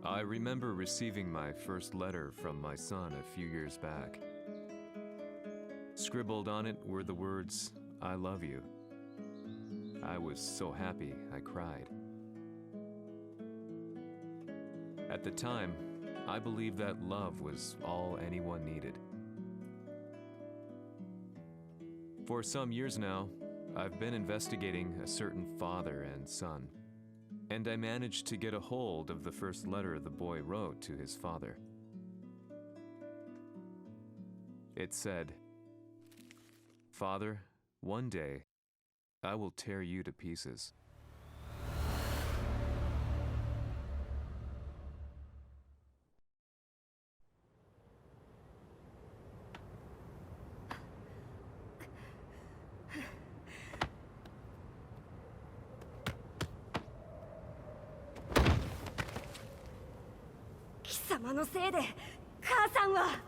I remember receiving my first letter from my son a few years back. Scribbled on it were the words, "I love you." I was so happy I cried. At the time, I believed that love was all anyone needed. For some years now, I've been investigating a certain father and son, and I managed to get a hold of the first letter the boy wrote to his father. It said, "Father, one day, I will tear you to pieces." "貴様のせいで母さんは..."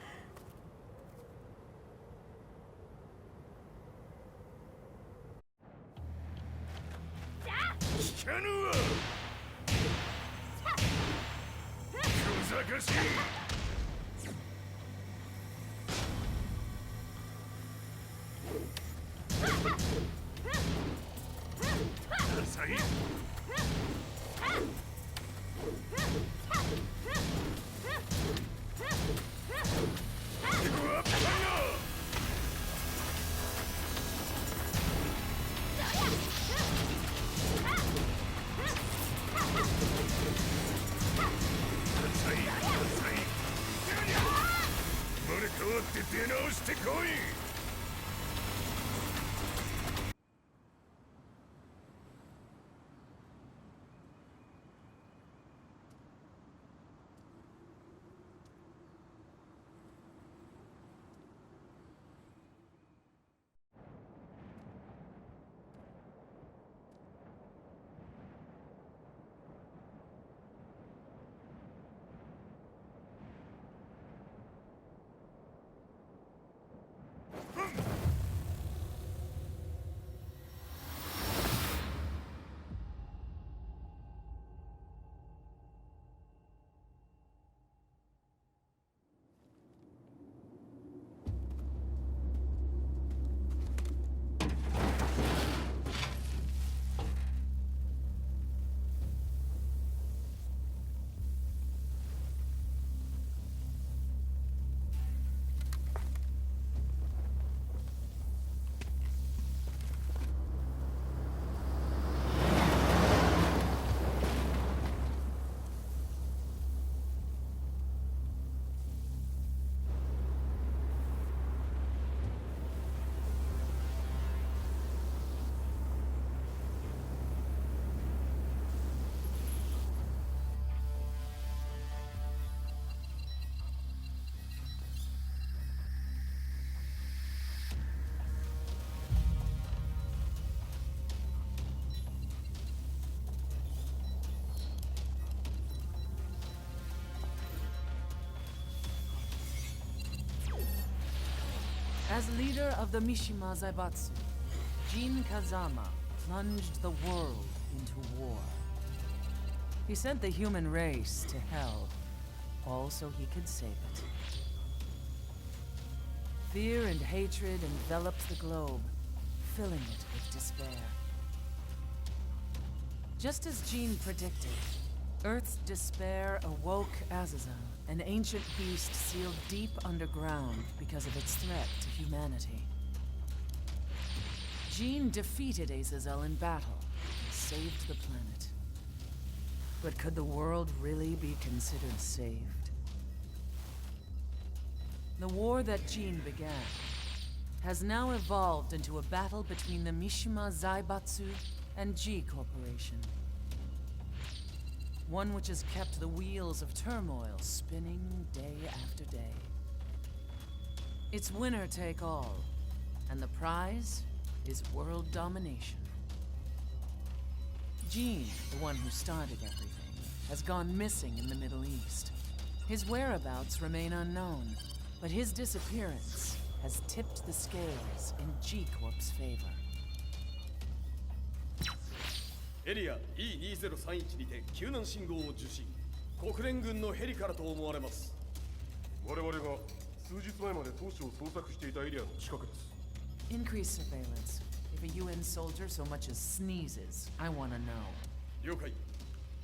As leader of the Mishima Zaibatsu, Jin Kazama plunged the world into war. He sent the human race to hell, all so he could save it. Fear and hatred enveloped the globe, filling it with despair. Just as Jin predicted, Earth's despair awoke Azazel, an ancient beast sealed deep underground because of its threat to humanity. Jin defeated Azazel in battle and saved the planet. But could the world really be considered saved? The war that Jin began has now evolved into a battle between the Mishima Zaibatsu and G Corporation. One which has kept the wheels of turmoil spinning day after day. It's winner take all, and the prize is world domination. Jin, the one who started everything, has gone missing in the Middle East. His whereabouts remain unknown, but his disappearance has tipped the scales in G Corp's favor. エリア E2031 にて救難信号を受信。国連軍のヘリからと思われます。我々が数日前まで当初を捜索していたエリアの近くです。 Increase surveillance. If a UN soldier so much as sneezes, I want to know. 了解。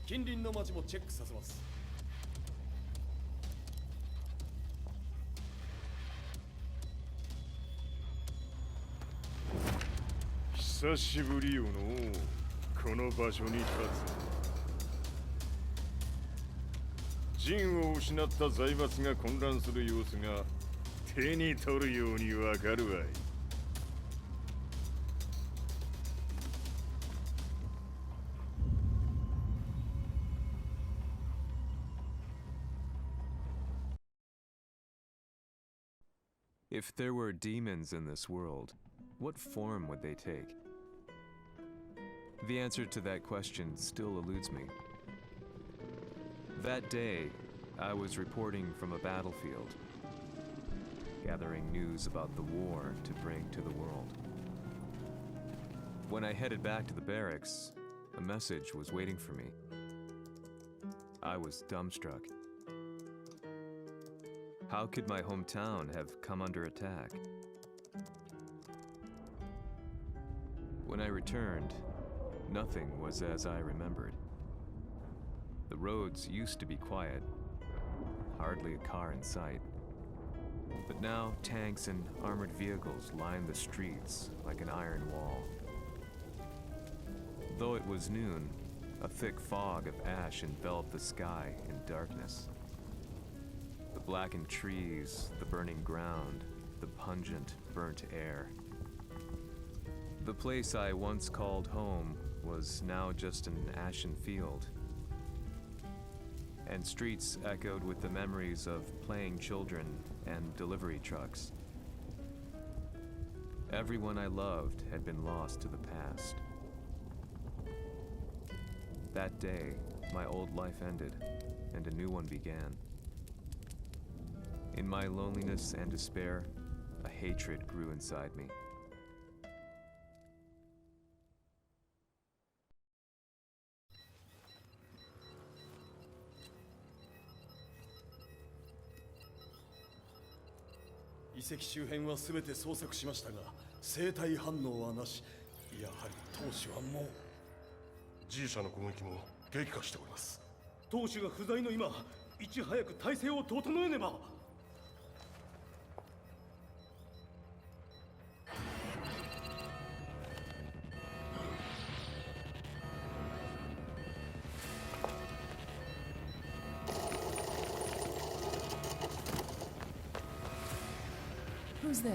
近隣の町もチェックさせます。久しぶりよのこの場所に立つ。陣を失った財閥が混乱する様子が手に取るようにわかるわい。If there were demons in this world, what form would they take? The answer to that question still eludes me. That day, I was reporting from a battlefield, gathering news about the war to bring to the world. When I headed back to the barracks, a message was waiting for me. I was dumbstruck. How could my hometown have come under attack? When I returned, nothing was as I remembered. The roads used to be quiet, hardly a car in sight. But now tanks and armored vehicles lined the streets like an iron wall. Though it was noon, a thick fog of ash enveloped the sky in darkness. The blackened trees, the burning ground, the pungent, burnt air. The place I once called home was now just an ashen field, and streets echoed with the memories of playing children and delivery trucks. Everyone I loved had been lost to the past. That day, my old life ended, and a new one began. In my loneliness and despair, a hatred grew inside me.遺跡周辺は全て捜索しましたが、生体反応はなし。やはり当主はもう。G 社の攻撃も激化しております。当主が不在の今、いち早く体制を整えねば。Who's there?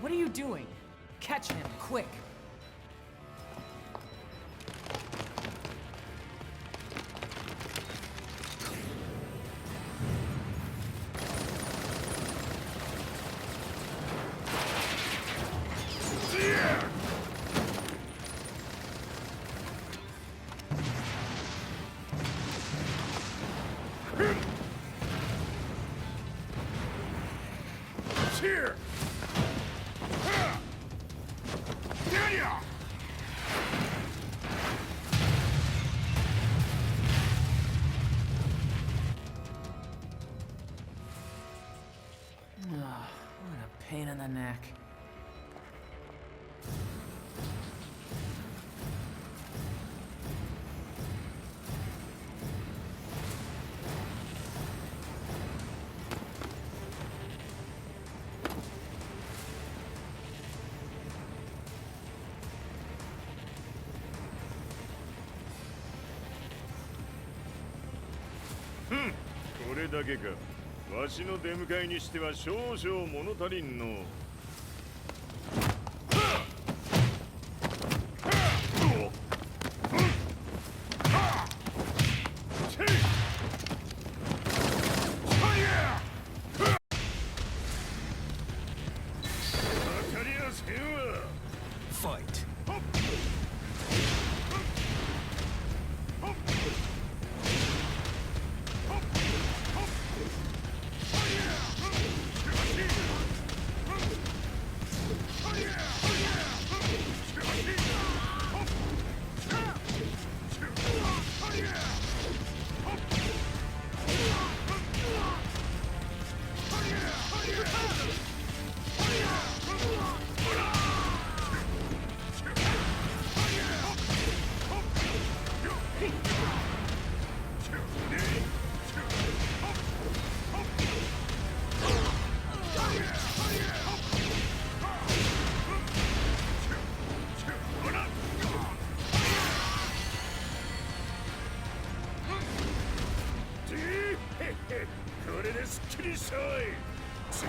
What are you doing? Catch him, quick! Here! What a pain in the neck. Hmm. これだけか。わしの出迎えにしては少々物足りんの。これですっきりしたわい。次。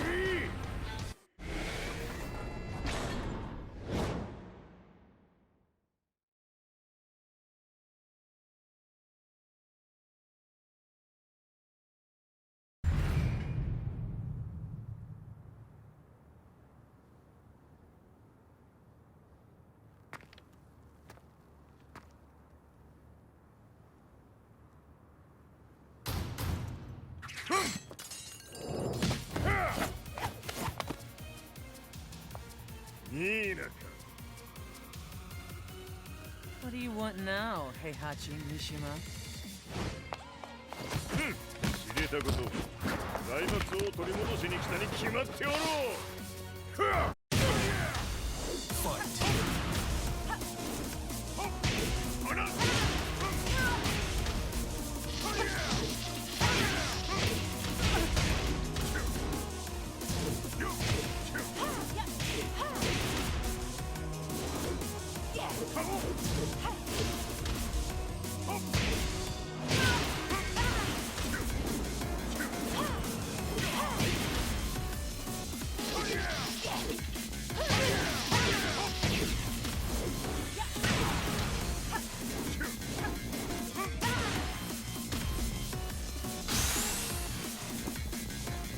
いいなか。What do you want now, Heihachi Mishima? 知れたこと。財閥を取り戻しに来たに決まっておろう。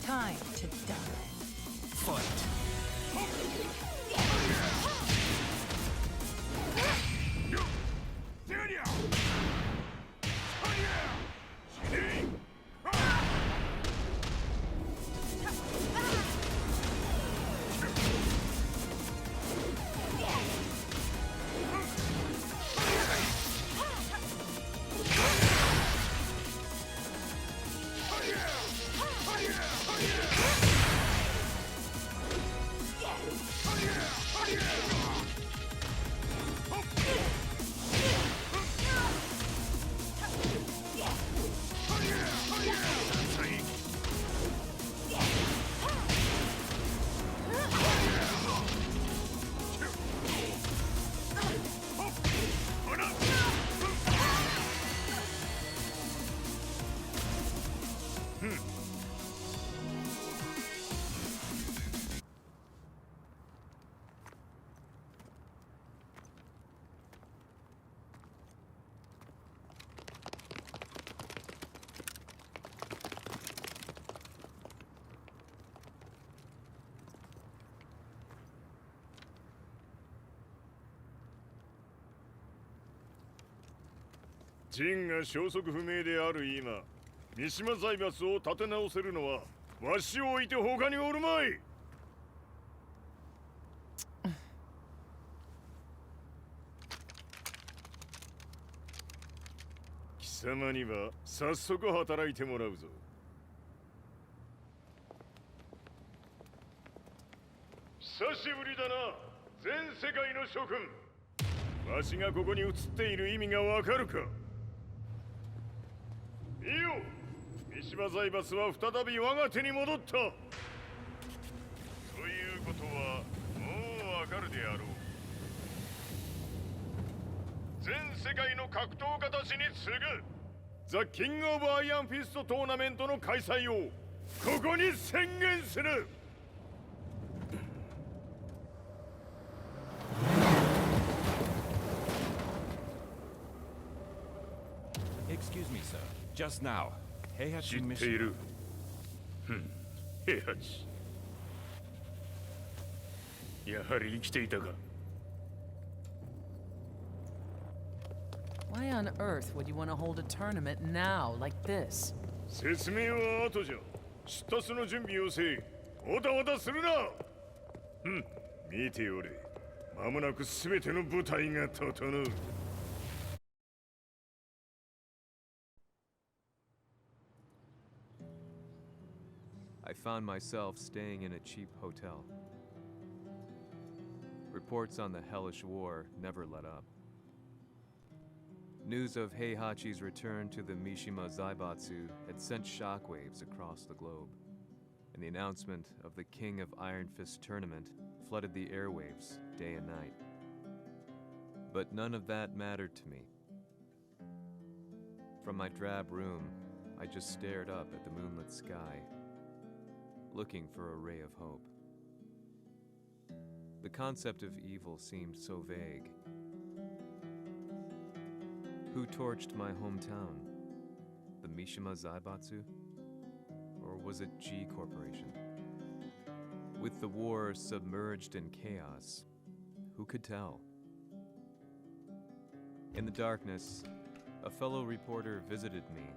Time to die.ジンが消息不明である今、三島財閥を立て直せるのはわしを置いて他におるまい。貴様には早速働いてもらうぞ。久しぶりだな、全世界の諸君。わしがここに映っている意味がわかるか。いいよ、三島財閥は再び我が手に戻った。ということはもうわかるであろう。全世界の格闘家たちに次ぐザ・キング・オブ・アイアンフィストトーナメントの開催をここに宣言する。Excuse me, sir. Just now, 知 Heihachi ってい Mishima. る。平八。やはり生きていたか。Why on earth would you want to hold a tournament now, like this? 説明は後じゃ。出立の準備をせい。おたおたするな。見ておれ。間もなく全ての部隊が整う。I found myself staying in a cheap hotel. Reports on the hellish war never let up. News of Heihachi's return to the Mishima Zaibatsu had sent shockwaves across the globe, and the announcement of the King of Iron Fist tournament flooded the airwaves day and night. But none of that mattered to me. From my drab room, I just stared up at the moonlit sky, looking for a ray of hope. The concept of evil seemed so vague. Who torched my hometown? The Mishima Zaibatsu? Or was it G Corporation? With the war submerged in chaos, who could tell? In the darkness, a fellow reporter visited me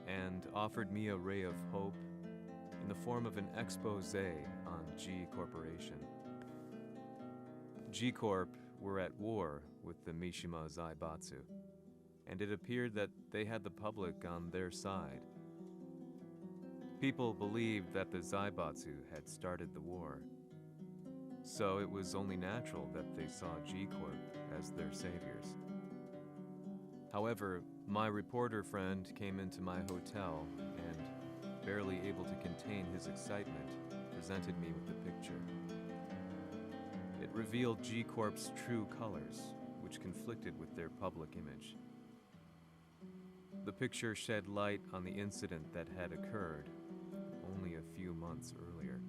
and offered me a ray of hope in the form of an expose on G Corporation. G Corp were at war with the Mishima Zaibatsu, and it appeared that they had the public on their side. People believed that the Zaibatsu had started the war, so it was only natural that they saw G Corp as their saviors. However, my reporter friend came into my hotel and, barely able to contain his excitement, presented me with the picture. It revealed G Corp's true colors, which conflicted with their public image. The picture shed light on the incident that had occurred only a few months earlier.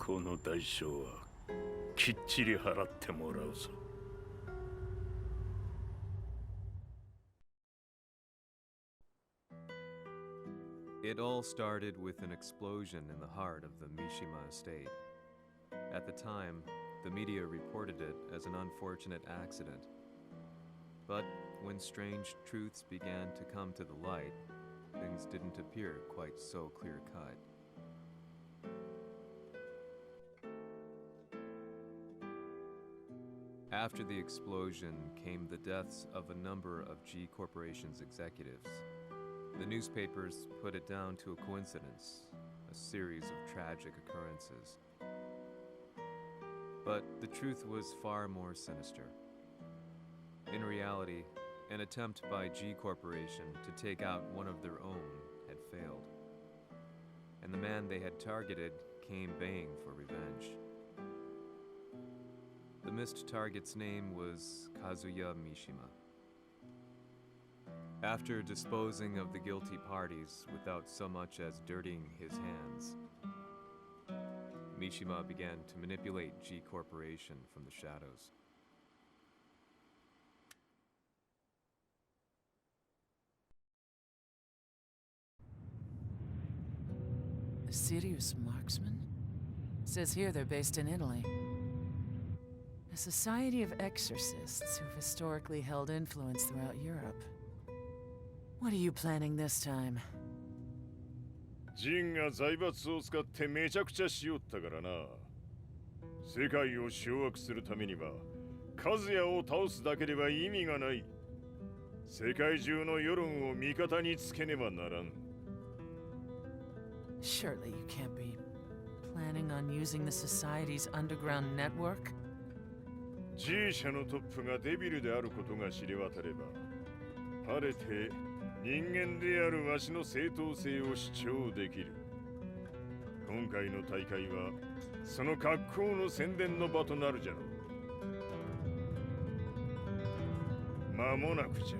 この代償はきっちり払ってもらうぞ。It all started with an explosion in the heart of the Mishima estate. At the time, the media reported it as an unfortunate accident. But when strange truths began to come to the light, things didn't appear quite so clear-cut. After the explosion came the deaths of a number of G Corporation's executives. The newspapers put it down to a coincidence, a series of tragic occurrences. But the truth was far more sinister. In reality, an attempt by G Corporation to take out one of their own had failed. And the man they had targeted came baying for revenge. The missed target's name was Kazuya Mishima. After disposing of the guilty parties without so much as dirtying his hands, Mishima began to manipulate G Corporation from the shadows. A serious marksman? Says here they're based in Italy. A society of exorcists who've historically held influence throughout Europe. What are you planning this time? ジンが財閥を使ってめちゃくちゃしよったからな。世界を掌握するためには、カズヤを倒すだけでは意味がない。世界中の世論を味方につけねばならん。Surely you can't be planning on using the society's underground network? G 社のトップがデビルであることが知れ渡れば、晴れて人間であるわしの正当性を主張できる。今回の大会はその格好の宣伝の場となるじゃろう。間もなくじゃ。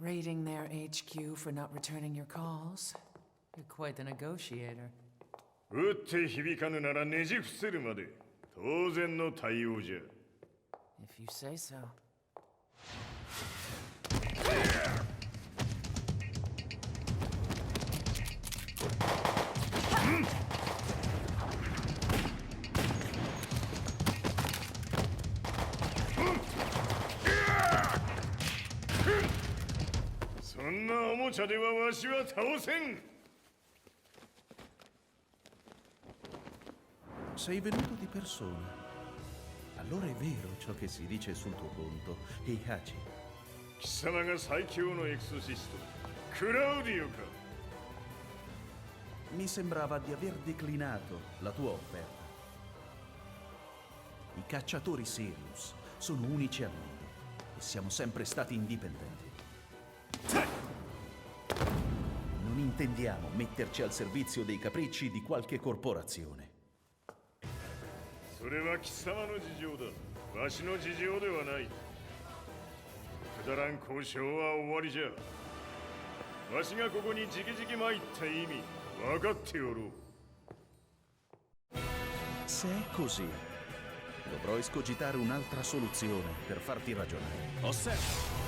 Raiding their HQ for not returning your calls? You're quite the negotiator. 撃って響かぬならねじ伏せるまで当然の対応じゃ。If you say so. そんなおもちゃではわしは倒せん。Sei venuto di persona. Allora è vero ciò che si dice sul tuo conto, Heihachi. 貴様が最強のエクソシスト、クラウディオか。Mi sembrava di aver declinato la tua offerta. I cacciatori Sirius sono unici al mondo e siamo sempre stati indipendenti. Non intendiamo metterci al servizio dei capricci di qualche corporazione. それは貴様の事情だ。わしの事情ではない。くだらん交渉は終わりじゃ。わしがここに直々参った意味、分かっておろう。Se è così, dovrò escogitare un'altra soluzione per farti ragionare. Osserva!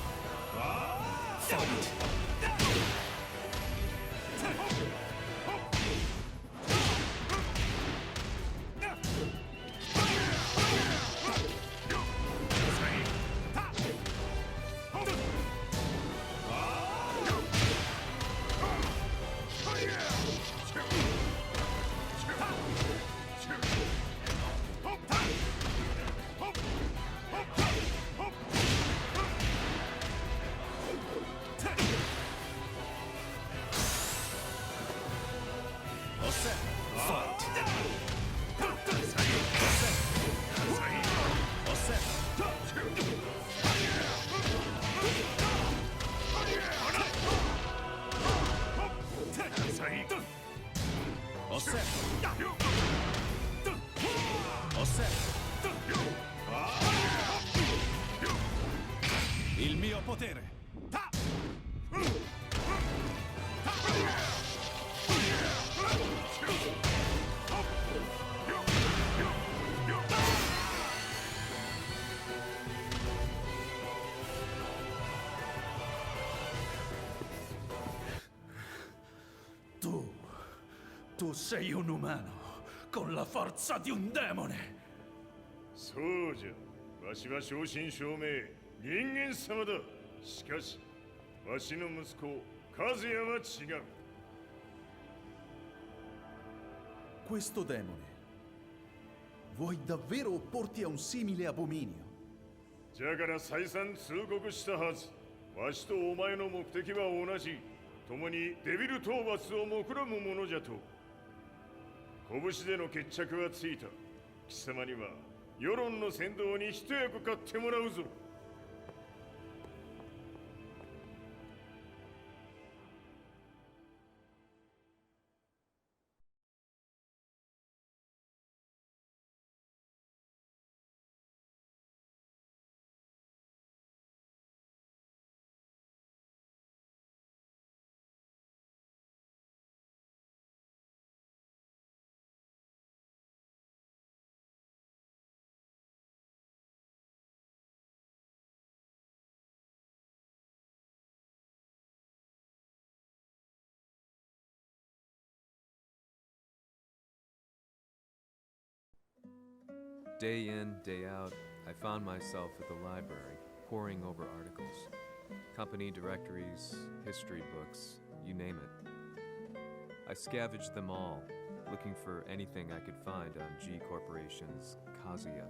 Osserva! Osserva! Il mio potere! Tu sei un umano con la forza di un demone. そうじゃ。わしは正真正銘人間様だ。しかしわしの息子和也は違う。 Questo demone vuoi davvero opporti a un simile abominio? じゃから再三通告したはず。わしとお前の目的は同じ。共にデビル討伐を目論むものじゃと。拳での決着はついた。貴様には世論の先導に一役買ってもらうぞ。 Day in, day out, I found myself at the library, poring over articles. Company directories, history books, you name it. I scavenged them all, looking for anything I could find on G Corporation's Kazuya,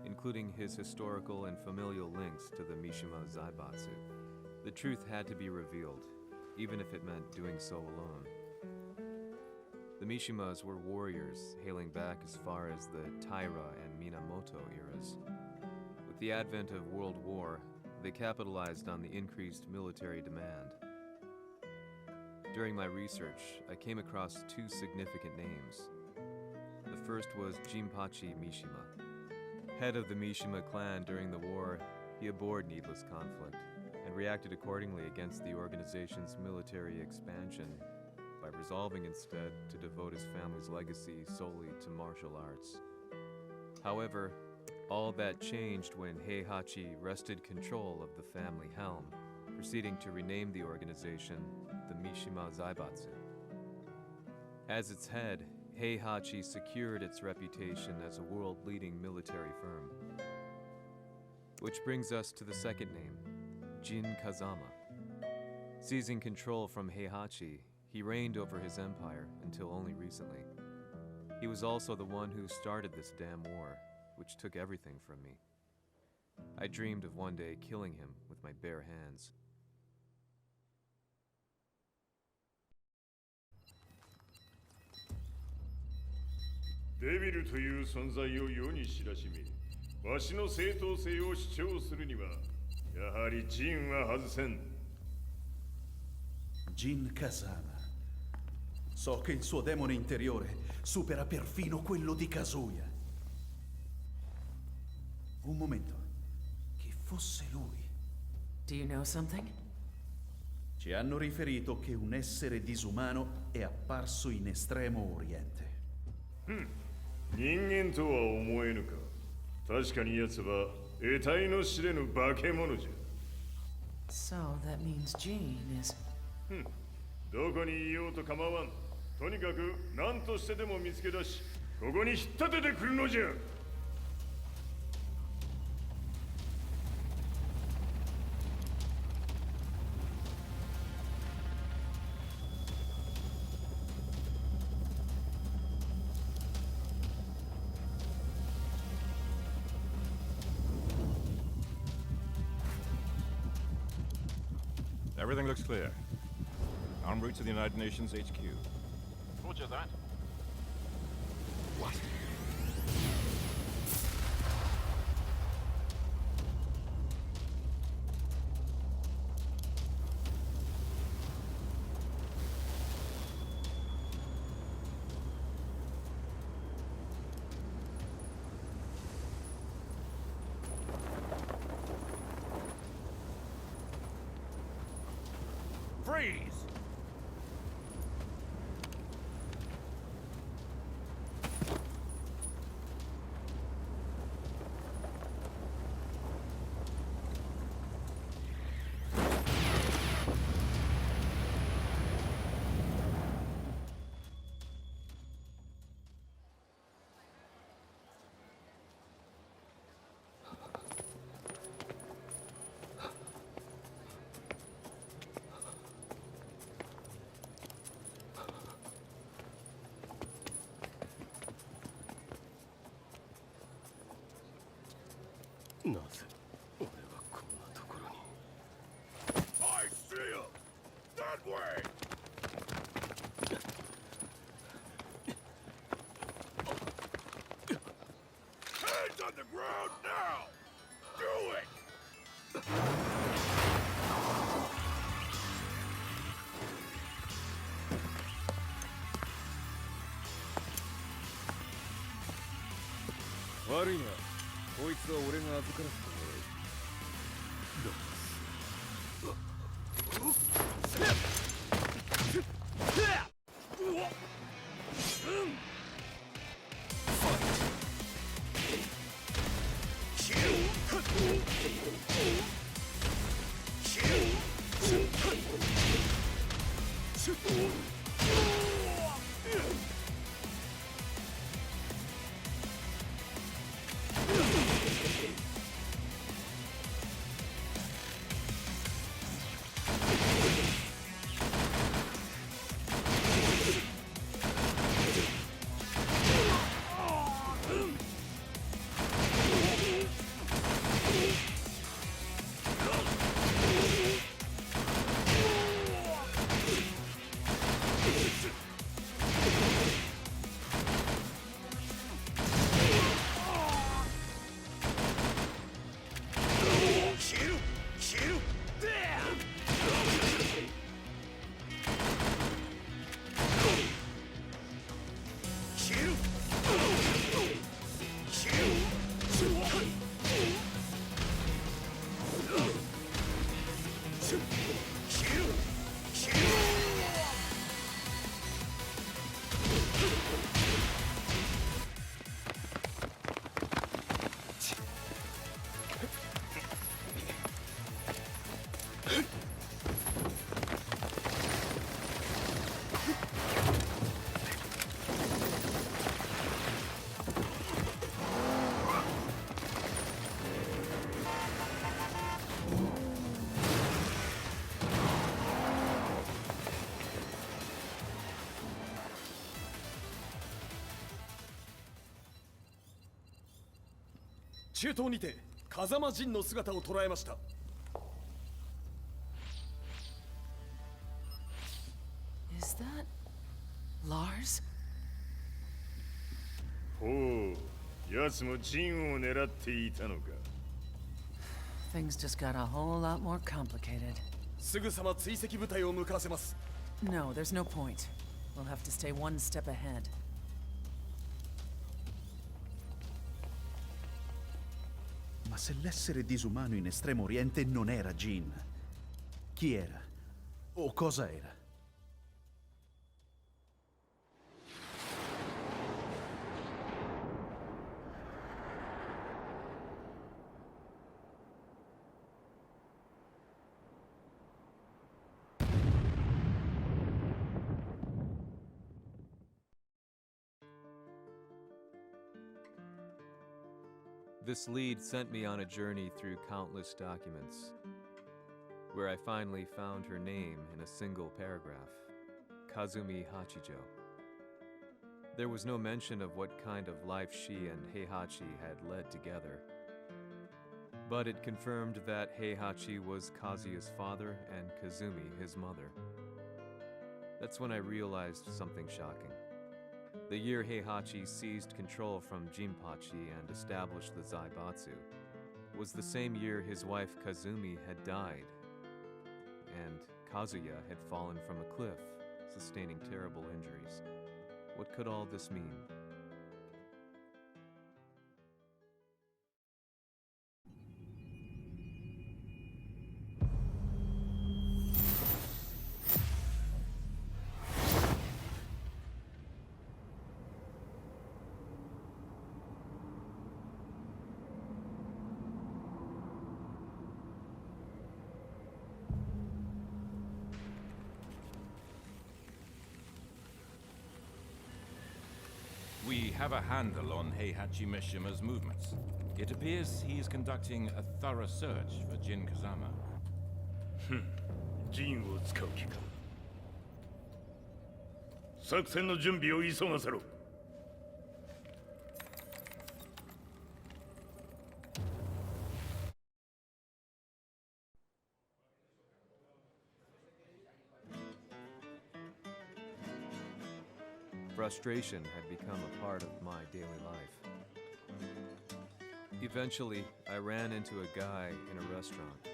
including his historical and familial links to the Mishima Zaibatsu. The truth had to be revealed, even if it meant doing so alone. The Mishimas were warriors hailing back as far as the Taira and Minamoto eras. With the advent of World War, they capitalized on the increased military demand. During my research, I came across two significant names. The first was Jinpachi Mishima. Head of the Mishima clan during the war, he abhorred needless conflict and reacted accordingly against the organization's military expansion by resolving instead to devote his family's legacy solely to martial arts. However, all that changed when Heihachi wrested control of the family helm, proceeding to rename the organization the Mishima Zaibatsu. As its head, Heihachi secured its reputation as a world-leading military firm. Which brings us to the second name, Jin Kazama. Seizing control from Heihachi, he reigned over his empire until only recently. He was also the one who started this damn war, which took everything from me. I dreamed of one day killing him with my bare hands. Devil という存在を世に知らしめ、わしの正当性を主張するには、やはりジンは外せん。 Jin Kazama. So che il suo demone interiore supera perfino quello di Kazuya. Un momento. Che fosse lui. Do you know something? Ci hanno riferito che un essere disumano è apparso in Estremo Oriente. 人間とは思えぬか。確かに奴は得体の知れぬ化け物じゃ。 So that means Jean is... どこにいようと構わん。とにかく何としてでも見つけ出し、ここに引っ立ててくるのじゃ。 Everything looks clear. En route to the United Nations HQ. Roger that. What? Freeze! I see him! That way! Hands on the ground now! Do it!悪いな。こいつは俺が預からせてもらう。中東にて風間陣の姿を捉えました。 Is that Lars? ほう、奴も陣を狙っていたのか。 Things just got a whole lot more complicated. すぐさま追跡部隊を向かわせます。 No, there's no point. We'll have to stay one step ahead. Ma se l'essere disumano in Estremo Oriente non era Jin, chi era? O cosa era? This lead sent me on a journey through countless documents, where I finally found her name in a single paragraph, Kazumi Hachijo. There was no mention of what kind of life she and Heihachi had led together, but it confirmed that Heihachi was Kazuya's father and Kazumi his mother. That's when I realized something shocking. The year Heihachi seized control from Jinpachi and established the Zaibatsu was the same year his wife Kazumi had died, and Kazuya had fallen from a cliff, sustaining terrible injuries. What could all this mean? have a handle on Heihachi Mishima's movements. It appears he is conducting a thorough search for Jin Kazama. ジンを使う気か。作戦の準備を急がせろ。Frustration had become a part of my daily life. Eventually, I ran into a guy in a restaurant.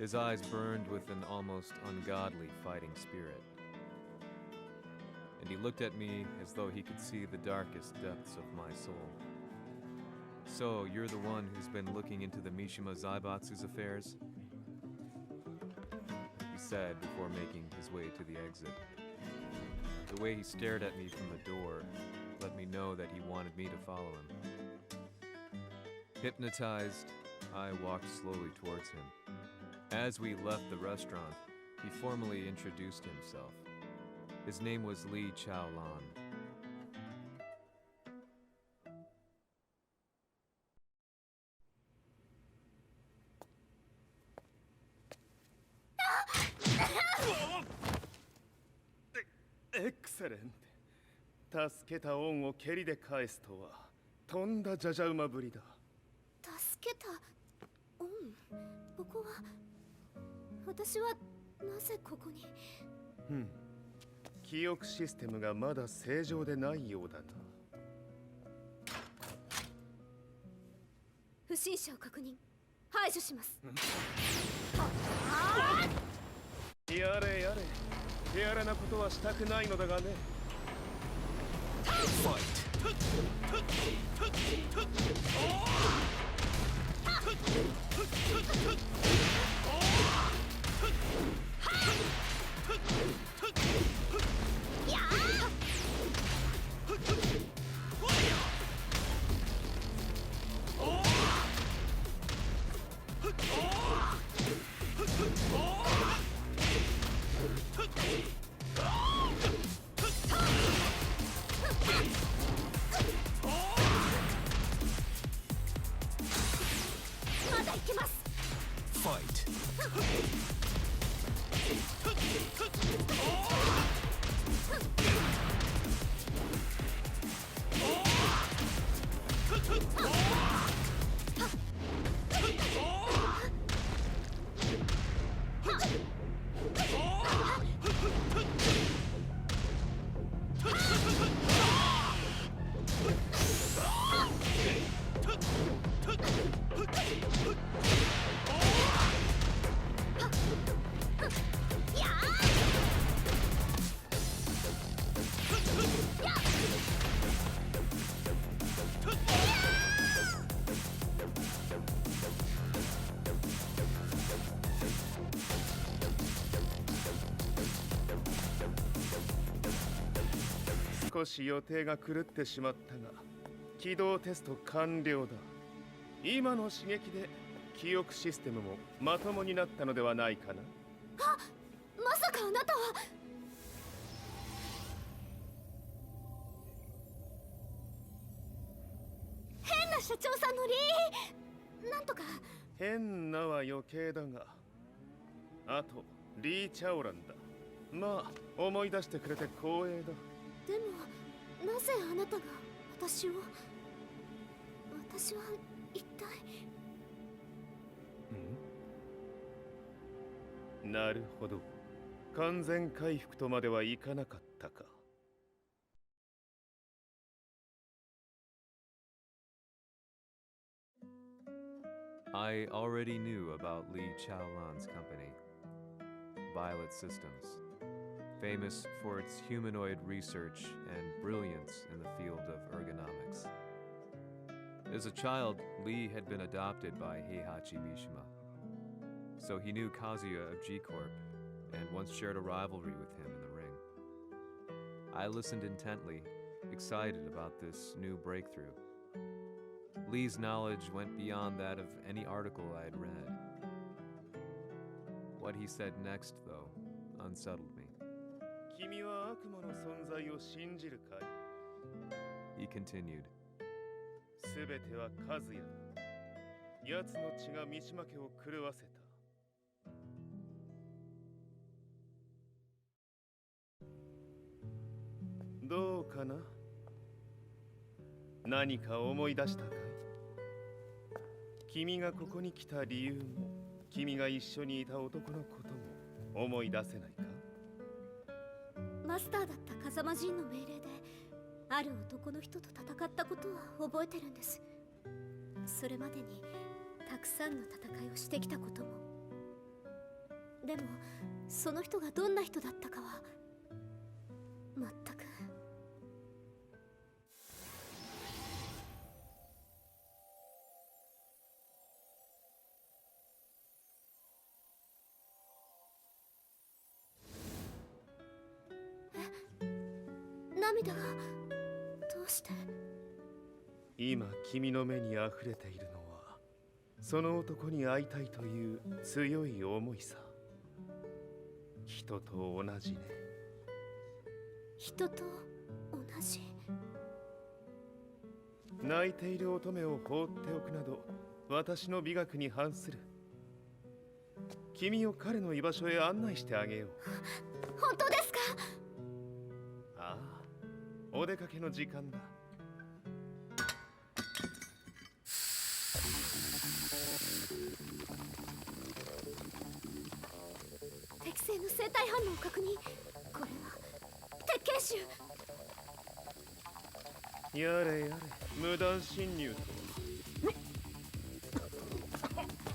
His eyes burned with an almost ungodly fighting spirit. And he looked at me as though he could see the darkest depths of my soul. So, you're the one who's been looking into the Mishima Zaibatsu's affairs? He said before making his way to the exit. The way he stared at me from the door let me know that he wanted me to follow him. Hypnotized, I walked slowly towards him. As we left the restaurant, he formally introduced himself. His name was Li Chaolan. Excellent. 助けた恩を蹴りで返すとはとんだじゃじゃ馬ぶりだ。助けた恩。ここは私はなぜここに。記憶システムがまだ正常でないようだな。不審者を確認。排除します。やれやれ。手荒なことはしたくないのだがね。まだ行けます。少し予定が狂ってしまったが、起動テスト完了だ。今の刺激で記憶システムもまともになったのではないかな。あ、まさかあなたは。変な社長さんのなんとか。変なは余計だが、あとリー・チャオランだ。まあ思い出してくれて光栄だ。でもなぜあなたが私は一体。なるほど。完全回復とまではいかなかったか。I already knew about Li Chaolan's company, Violet Systems, famous for its humanoid research and brilliance in the field of ergonomics. As a child, Li had been adopted by Heihachi Mishima, so he knew Kazuya of G-Corp and once shared a rivalry with him in the ring. I listened intently, excited about this new breakthrough. Lee's knowledge went beyond that of any article I had read. What he said next, though, unsettled me. 君は悪魔の存在を信じるかい？ He continued. すべては和也だ。奴の血が三島家を狂わせた。どうかな？何か思い出したかい？君がここに来た理由も、君が一緒にいた男のことも思い出せないか？マスターだった風間陣の命令である男の人と戦ったことは覚えてるんです。それまでにたくさんの戦いをしてきたことも。でもその人がどんな人だったかは全く。涙がどうして？今君の目に溢れているのはその男に会いたいという強い思いさ。人と同じね。人と同じ。泣いている乙女を放っておくなど私の美学に反する。君を彼の居場所へ案内してあげよう。本当ですか？ああ、お出かけの時間だ。適正の生体反応を確認。これは鉄拳臭。やれやれ、無断侵入とは。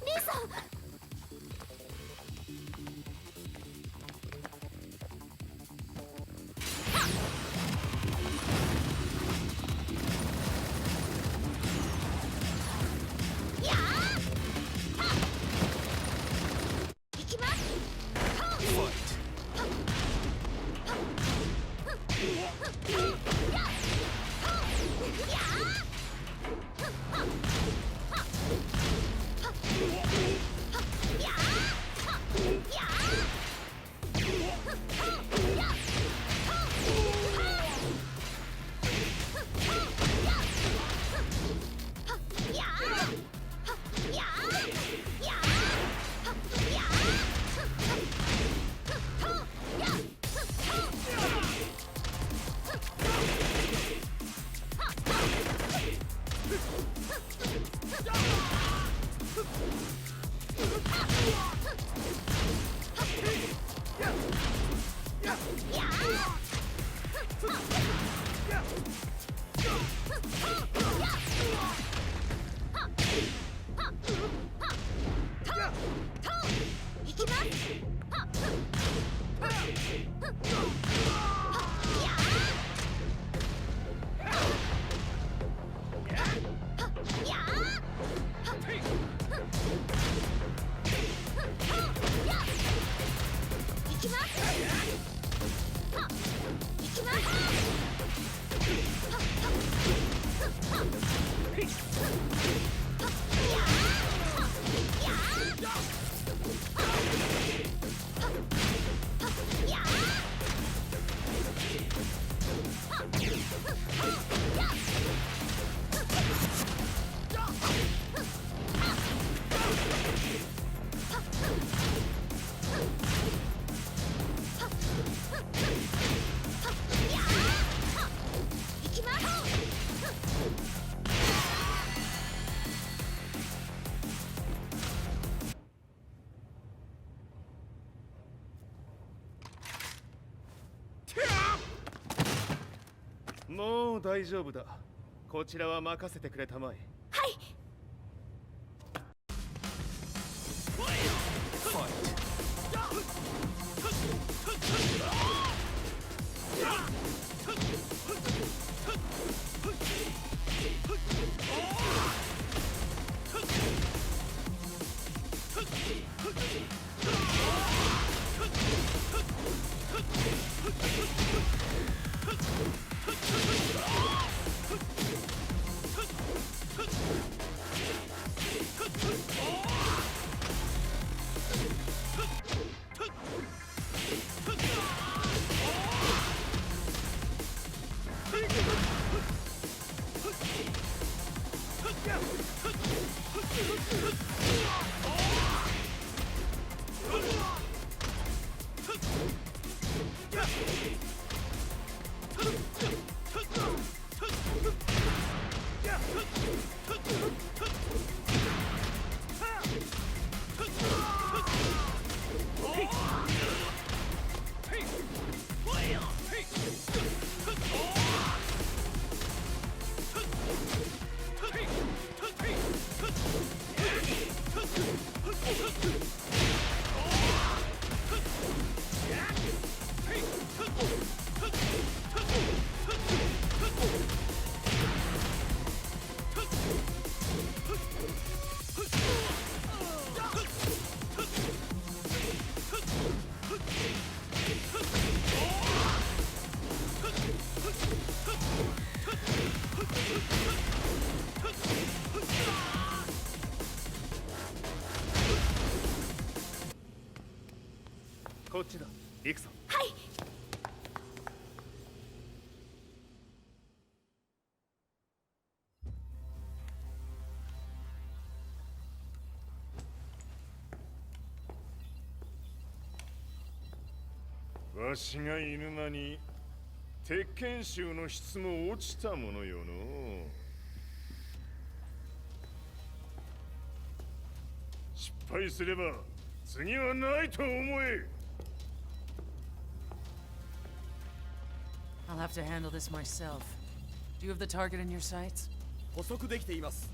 リーさん。もう大丈夫だ。こちらは任せてくれたまえ。はい。こっちだ。行くぞ。はい。わしが犬間に鉄拳衆の質も落ちたものよの。失敗すれば次はないと思え。I'll have to handle this myself. Do you have the target in your sights? 捕捉できています。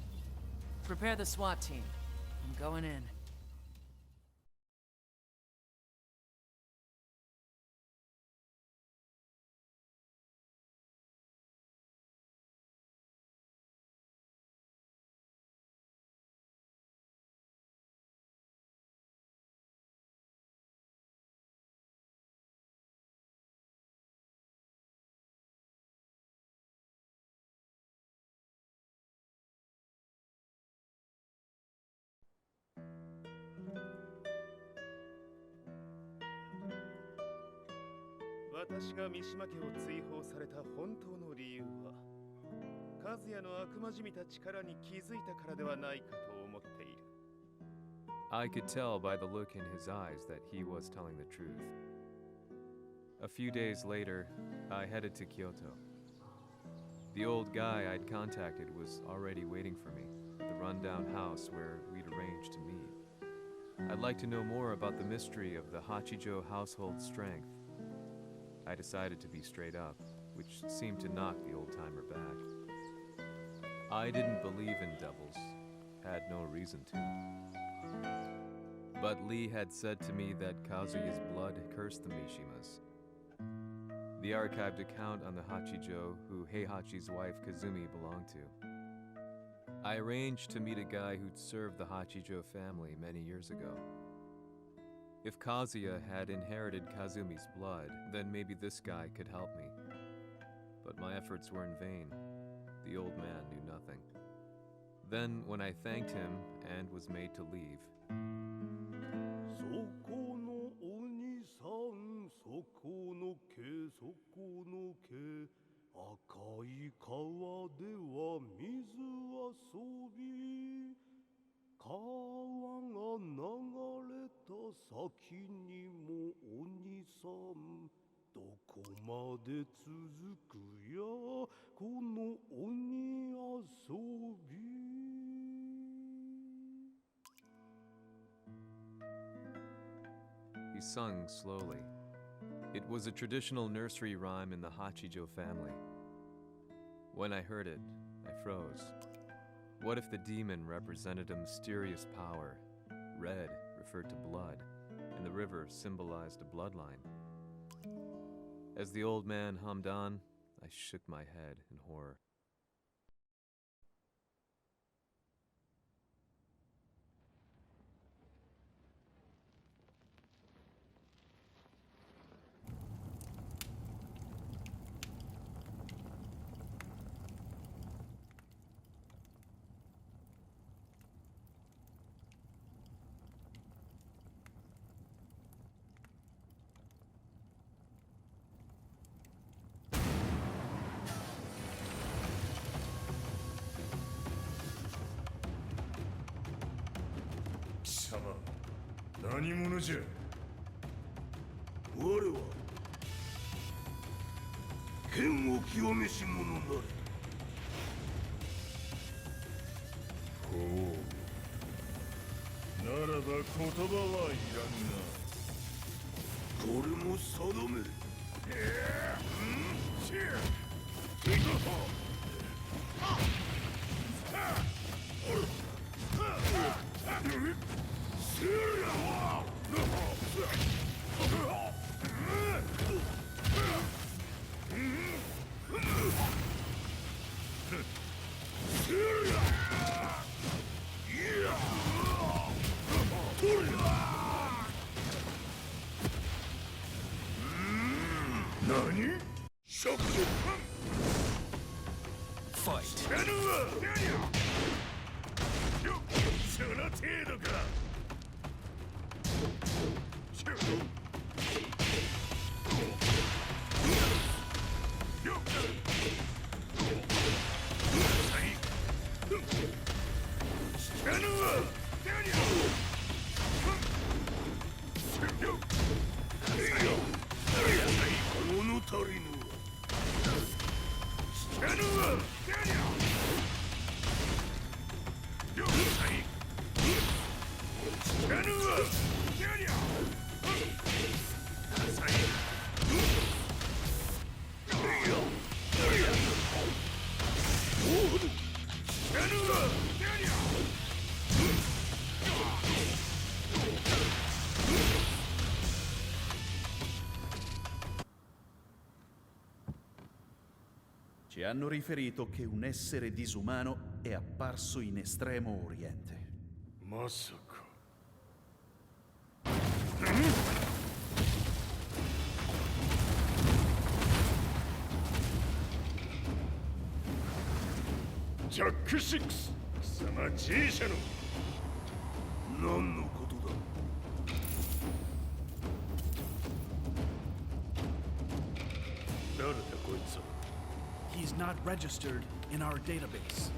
Prepare the SWAT team. I'm going in. 私が三島家を追放された本当の理由は、和也の悪魔じみた力に気づいたからではないかと思っている。I could tell by the look in his eyes that he was telling the truth. A few days later, I headed to Kyoto. The old guy I'd contacted was already waiting for me at the rundown house where we'd arranged to meet. I'd like to know more about the mystery of the Hachijo household strength. I decided to be straight up, which seemed to knock the old-timer back. I didn't believe in devils, had no reason to. But Lee had said to me that Kazuya's blood cursed the Mishimas. The archived account on the Hachijo who Heihachi's wife Kazumi belonged to. I arranged to meet a guy who'd served the Hachijo family many years ago. If Kazuya had inherited Kazumi's blood, then maybe this guy could help me. But my efforts were in vain. The old man knew nothing. Then, when I thanked him and was made to leave, そこのお兄さん、そこの毛、そこの毛、赤い川では水遊び。川が流れた先にもお兄さん、どこまで続くやこの鬼遊び。he sung slowly. It was a traditional nursery rhyme in the Hachijo family. When I heard it, I froze. What if the demon represented a mysterious power? Red referred to blood, and the river symbolized a bloodline. As the old man hummed on, I shook my head in horror. 何者じゃ。我は剣を清めし者なれ。ほう。ならば言葉はいらんな。これも定め。何？ Fight! その程度か。Ci hanno riferito che un essere disumano è apparso in Estremo Oriente. まさか。ジャック6、貴様 G 社の何のことだ。誰だこいつは。 He's not registered in our database.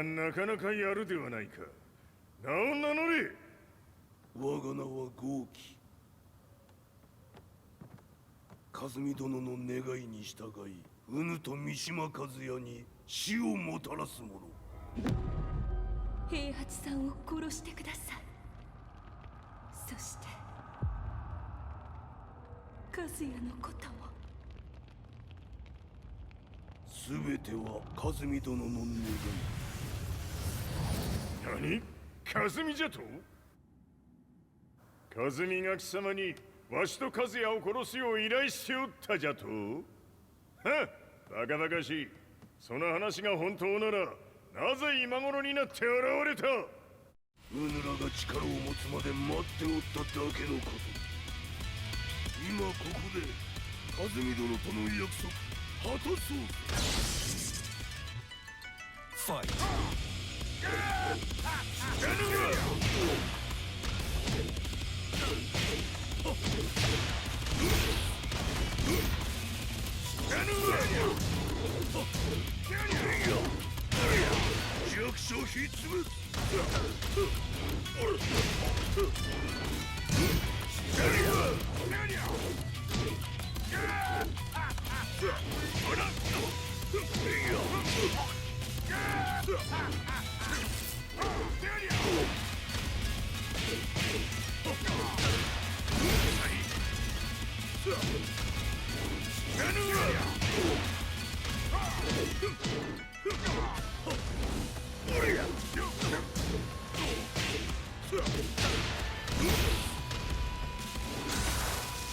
なかなかやるではないか。名を名乗れ。我が名は豪輝。和美殿の願いに従いうぬと三島和也に死をもたらす者。平八さんを殺してください。そして和也のことも。すべては和美殿の願い。何？和美じゃと？和美が貴様にわしと和也を殺すよう依頼しておったじゃと？はっ、バカバカしい。その話が本当なら、なぜ今頃になって現れた？うぬらが力を持つまで待っておっただけのこと。今ここで和美殿との約束果たそうぜ。ファイト。弱小ひっつぶ。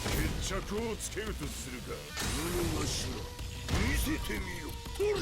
決着をつけるとするか。うぬがしら見せてみよ。ほれ。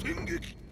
戦撃